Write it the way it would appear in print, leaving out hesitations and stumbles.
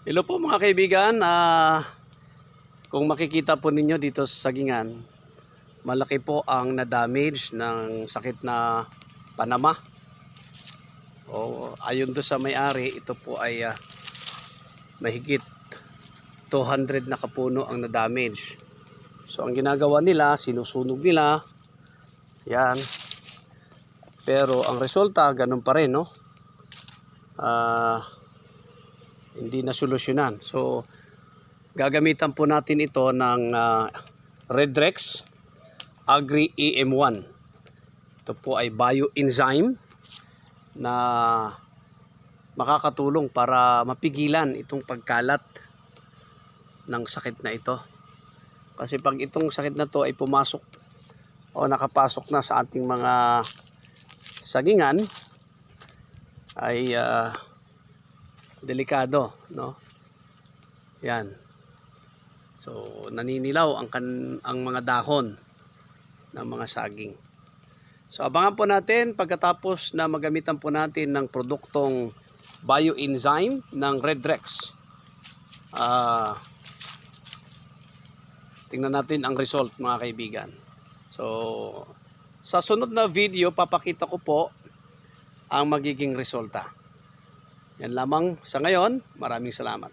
Hello po mga kaibigan. Kung makikita po ninyo dito sa sagingan, malaki po ang na-damage ng sakit na panama. Ayon do sa may-ari, ito po ay mahigit 200 na kapuno ang na-damage. So ang ginagawa nila, sinusunog nila. Yan. Pero ang resulta, ganun pa rin, no? Hindi na solusyonan. So gagamitan po natin ito ng Redrex Agri EM1. Ito po ay bioenzyme na makakatulong para mapigilan itong pagkalat ng sakit na ito. Kasi pag itong sakit na to ay pumasok o nakapasok na sa ating mga sagingan, ay delikado, no? Yan. So naninilaw ang mga dahon ng mga saging. So abangan po natin pagkatapos na magamitan po natin ng produktong bioenzyme ng Redrex. Tingnan natin ang result mga kaibigan. So sa sunod na video papakita ko po ang magiging resulta. Yan lamang sa ngayon. Maraming salamat.